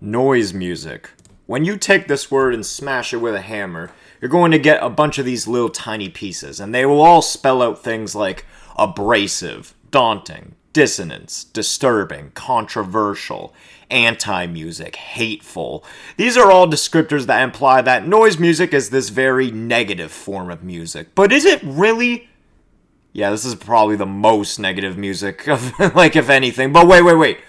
Noise music. When you take this word and smash it with a hammer, you're going to get a bunch of these little tiny pieces, and they will all spell out things like abrasive, daunting, dissonance, disturbing, controversial, anti-music, hateful. These are all descriptors that imply that noise music is this very negative form of music. But is it really? Yeah, this is probably the most negative music of, if anything. But wait.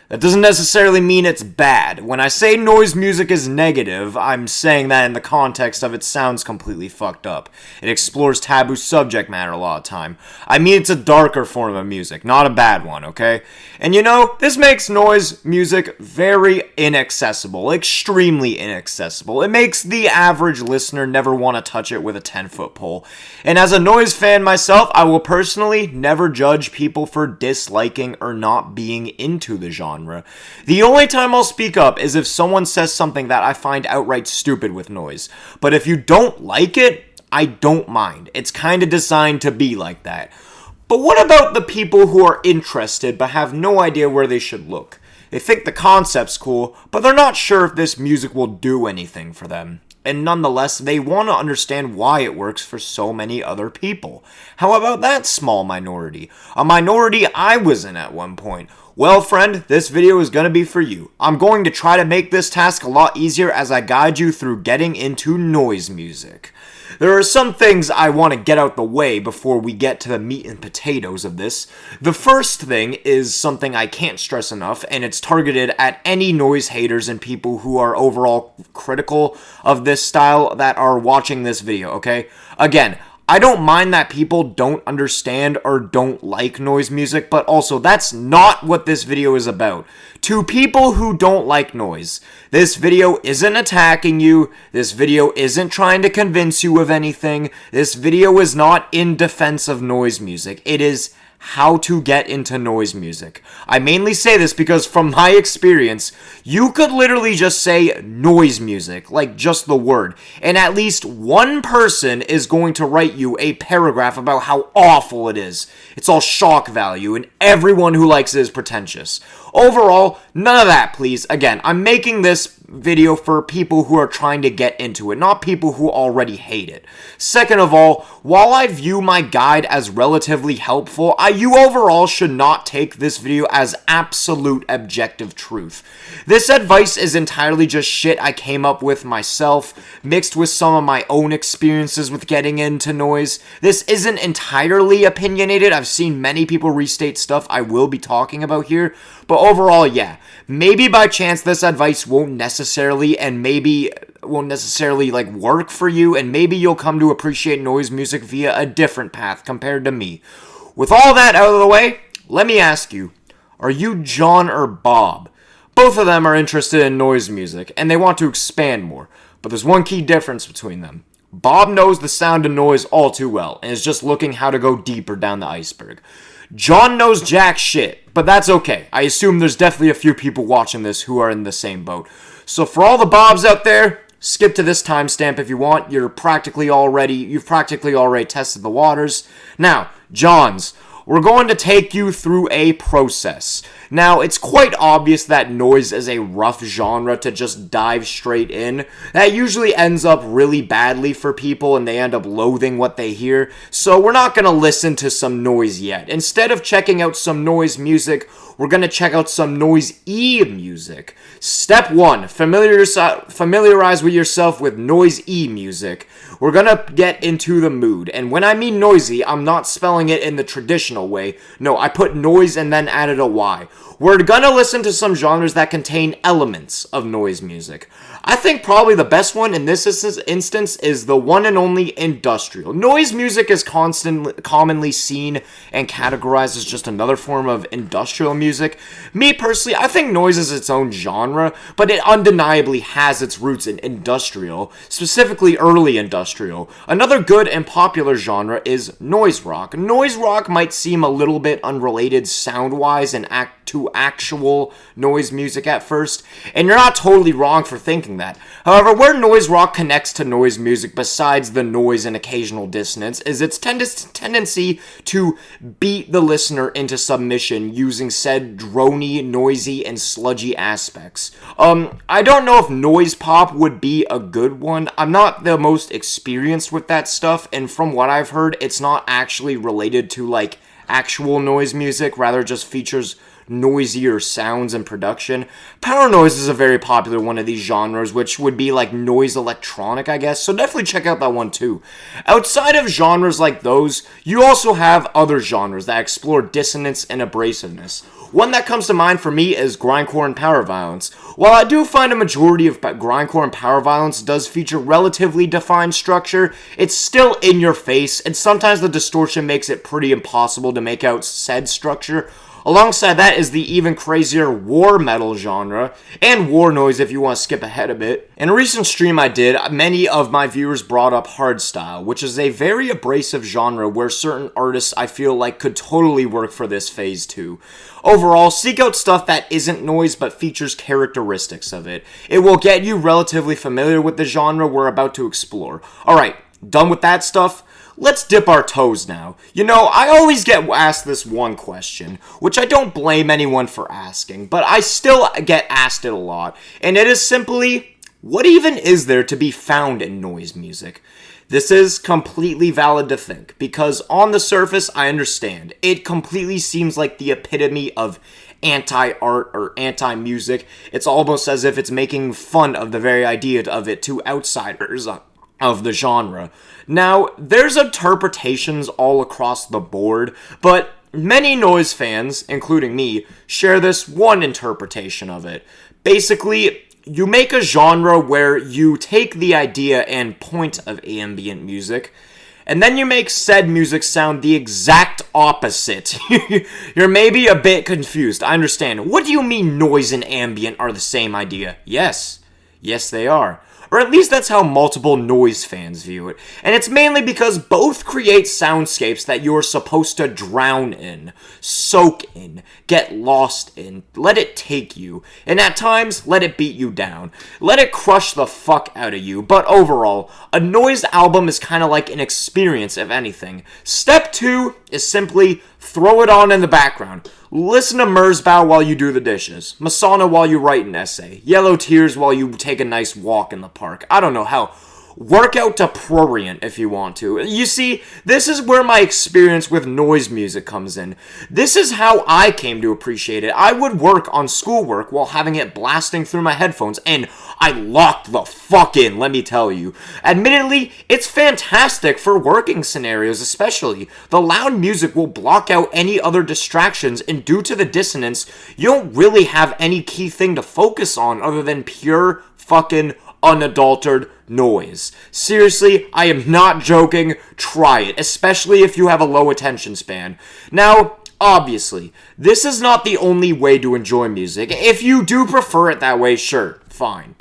That doesn't necessarily mean it's bad. When I say noise music is negative, I'm saying that in the context of it sounds completely fucked up. It explores taboo subject matter a lot of time. I mean, it's a darker form of music, not a bad one, okay? And this makes noise music very inaccessible, extremely inaccessible. It makes the average listener never want to touch it with a 10-foot pole. And as a noise fan myself, I will personally never judge people for disliking or not being into the genre. The only time I'll speak up is if someone says something that I find outright stupid with noise. But if you don't like it, I don't mind. It's kind of designed to be like that. But what about the people who are interested but have no idea where they should look? They think the concept's cool, but they're not sure if this music will do anything for them. And nonetheless, they want to understand why it works for so many other people. How about that small minority? A minority I was in at one point. Well, friend, this video is going to be for you. I'm going to try to make this task a lot easier as I guide you through getting into noise music. There are some things I want to get out the way before we get to the meat and potatoes of this. The first thing is something I can't stress enough, and it's targeted at any noise haters and people who are overall critical of this style that are watching this video, okay? Again, I don't mind that people don't understand or don't like noise music, but also that's not what this video is about. To people who don't like noise, this video isn't attacking you, this video isn't trying to convince you of anything, this video is not in defense of noise music, it is how to get into noise music. I mainly say this because from my experience, you could literally just say noise music, like just the word, and at least one person is going to write you a paragraph about how awful it is. It's all shock value, and everyone who likes it is pretentious. Overall, none of that, please. Again, I'm making this video for people who are trying to get into it, not people who already hate it. Second of all, while I view my guide as relatively helpful, you overall should not take this video as absolute objective truth. This advice is entirely just shit I came up with myself, mixed with some of my own experiences with getting into noise. This isn't entirely opinionated. I've seen many people restate stuff I will be talking about here, but overall, yeah. Maybe by chance this advice won't necessarily work for you, and maybe you'll come to appreciate noise music via a different path compared to me. With all that out of the way, let me ask you, are you John or Bob? Both of them are interested in noise music, and they want to expand more, but there's one key difference between them. Bob knows the sound of noise all too well, and is just looking how to go deeper down the iceberg. John knows jack shit, but that's okay. I assume there's definitely a few people watching this who are in the same boat. So for all the Bobs out there, skip to this timestamp if you want. You've practically already tested the waters. Now, Johns, we're going to take you through a process. Now, it's quite obvious that noise is a rough genre to just dive straight in. That usually ends up really badly for people and they end up loathing what they hear. So we're not going to listen to some noise yet. Instead of checking out some noise music, we're going to check out some noise-y music. Step 1, familiarize with yourself with noise-y music. We're going to get into the mood. And when I mean noisy, I'm not spelling it in the traditional way. No, I put noise and then added a Y. We're going to listen to some genres that contain elements of noise music. I think probably the best one in this instance is the one and only industrial. Noise music is commonly seen and categorized as just another form of industrial music. Me personally, I think noise is its own genre, but it undeniably has its roots in industrial, specifically early industrial. Another good and popular genre is noise rock. Noise rock might seem a little bit unrelated sound-wise and actual noise music at first, and you're not totally wrong for thinking that. However, where noise rock connects to noise music besides the noise and occasional dissonance is its tendency to beat the listener into submission using said drony, noisy, and sludgy aspects. I don't know if noise pop would be a good one. I'm not the most experienced with that stuff, and from what I've heard, it's not actually related to, like, actual noise music, rather just features noisier sounds and production. Power noise is a very popular one of these genres, which would be like noise electronic, I guess, so definitely check out that one too. Outside of genres like those, you also have other genres that explore dissonance and abrasiveness. One that comes to mind for me is grindcore and power violence. While I do find a majority of grindcore and power violence does feature relatively defined structure, it's still in your face, and sometimes the distortion makes it pretty impossible to make out said structure. Alongside that is the even crazier war metal genre, and war noise if you want to skip ahead a bit. In a recent stream I did, many of my viewers brought up hardstyle, which is a very abrasive genre where certain artists I feel like could totally work for this phase too. Overall, seek out stuff that isn't noise but features characteristics of it. It will get you relatively familiar with the genre we're about to explore. Alright, done with that stuff? Let's dip our toes now. You know, I always get asked this one question, which I don't blame anyone for asking, but I still get asked it a lot, and it is simply, what even is there to be found in noise music? This is completely valid to think, because on the surface, I understand. It completely seems like the epitome of anti-art or anti-music. It's almost as if it's making fun of the very idea of it to outsiders of the genre. Now, there's interpretations all across the board, but many noise fans, including me, share this one interpretation of it. Basically, you make a genre where you take the idea and point of ambient music, and then you make said music sound the exact opposite. You're maybe a bit confused, I understand. What do you mean noise and ambient are the same idea? Yes. Yes, they are. Or at least that's how multiple noise fans view it. And it's mainly because both create soundscapes that you're supposed to drown in, soak in, get lost in, let it take you, and at times, let it beat you down. Let it crush the fuck out of you. But overall, a noise album is kind of like an experience, if anything. Step 2 is simply throw it on in the background. Listen to Merzbow while you do the dishes. Masana while you write an essay. Yellow Tears while you take a nice walk in the park. I don't know how. Work out to Prorient if you want to. You see, this is where my experience with noise music comes in. This is how I came to appreciate it. I would work on schoolwork while having it blasting through my headphones, and I locked the fuck in, let me tell you. Admittedly, it's fantastic for working scenarios especially. The loud music will block out any other distractions, and due to the dissonance, you don't really have any key thing to focus on other than pure fucking unadulterated noise. Seriously, I am not joking. Try it, especially if you have a low attention span. Now, obviously, this is not the only way to enjoy music. If you do prefer it that way, sure, fine.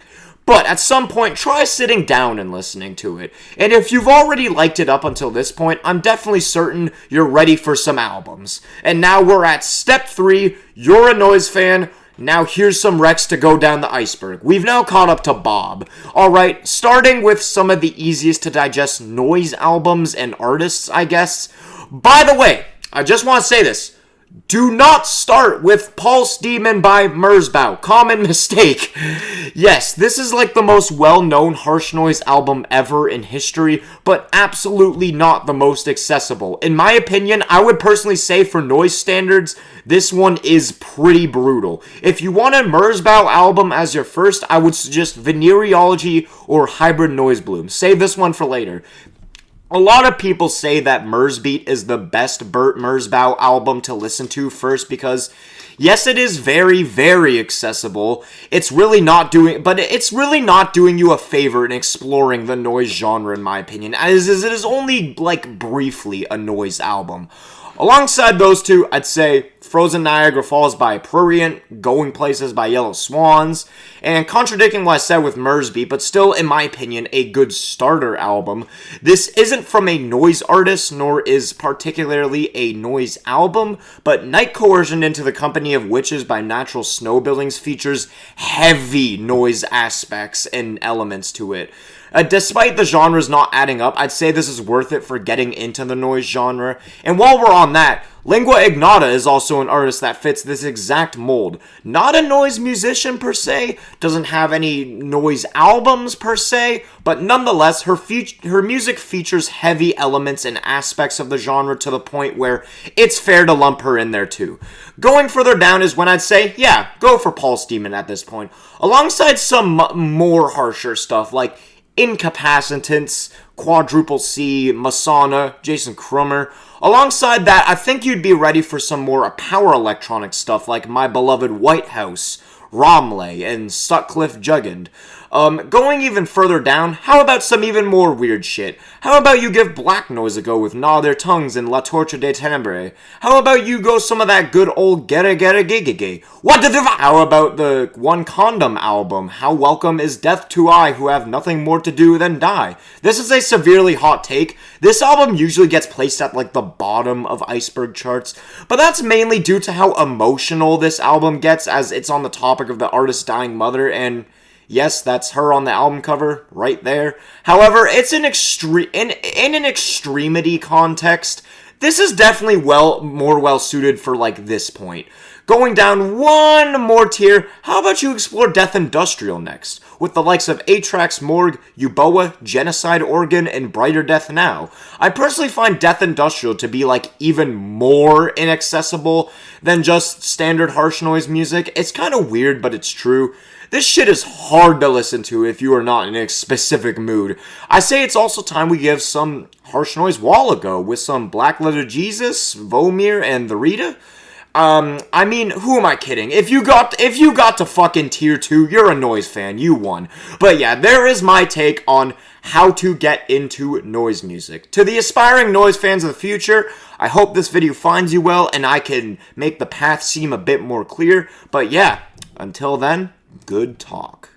But at some point, try sitting down and listening to it. And if you've already liked it up until this point, I'm definitely certain you're ready for some albums. And now we're at step 3. You're a noise fan. Now here's some recs to go down the iceberg. We've now caught up to Bob. Alright, starting with some of the easiest to digest noise albums and artists, I guess. By the way, I just want to say this. Do not start with Pulse Demon by Merzbow. Common mistake. Yes, this is like the most well-known harsh noise album ever in history, but absolutely not the most accessible. In my opinion, I would personally say for noise standards, this one is pretty brutal. If you want a Merzbow album as your first, I would suggest Venereology or Hybrid Noise Bloom. Save this one for later. A lot of people say that Merzbeat is the best Bert Merzbow album to listen to first because, yes, it is very, very accessible. It's really not doing you a favor in exploring the noise genre, in my opinion, as it is only, like, briefly a noise album. Alongside those two, I'd say Frozen Niagara Falls by Prurient, Going Places by Yellow Swans, and contradicting what I said with Mersby, but still, in my opinion, a good starter album. This isn't from a noise artist, nor is particularly a noise album, but Night Coercion Into the Company of Witches by Natural Snow Buildings features heavy noise aspects and elements to it. Despite the genres not adding up, I'd say this is worth it for getting into the noise genre. And while we're on that, Lingua Ignota is also an artist that fits this exact mold. Not a noise musician per se, doesn't have any noise albums per se, but nonetheless, her music features heavy elements and aspects of the genre to the point where it's fair to lump her in there too. Going further down is when I'd say, yeah, go for Pulse Demon at this point. Alongside some more harsher stuff like Incapacitants, Quadruple C, Masana, Jason Krummer. Alongside that, I think you'd be ready for some more power electronic stuff like My Beloved White House, Romley, and Sutcliffe Juggand. Going even further down, how about some even more weird shit? How about you give Black Noise a go with Gnaw Their Tongues and La Torture des Ténèbres? How about you go some of that good old Gera Gera Gigigay? What the How about the One Condom album, How Welcome is Death to I Who Have Nothing More to Do Than Die? This is a severely hot take. This album usually gets placed at like the bottom of iceberg charts, but that's mainly due to how emotional this album gets as it's on the topic of the artist's dying mother, and yes, that's her on the album cover, right there. However, it's in an extremity context, this is definitely more well suited for like this point. Going down one more tier, how about you explore Death Industrial next, with the likes of Atrax Morgue, Euboa, Genocide Organ, and Brighter Death Now. I personally find Death Industrial to be like even more inaccessible than just standard harsh noise music. It's kind of weird, but it's true. This shit is hard to listen to if you are not in a specific mood. I say it's also time we give some harsh noise wall a go with some Black Letter Jesus, Vomir, and The Rita. I mean, who am I kidding? If you got to fucking tier 2, you're a noise fan, you won. But yeah, there is my take on how to get into noise music. To the aspiring noise fans of the future, I hope this video finds you well and I can make the path seem a bit more clear. But yeah, until then, good talk.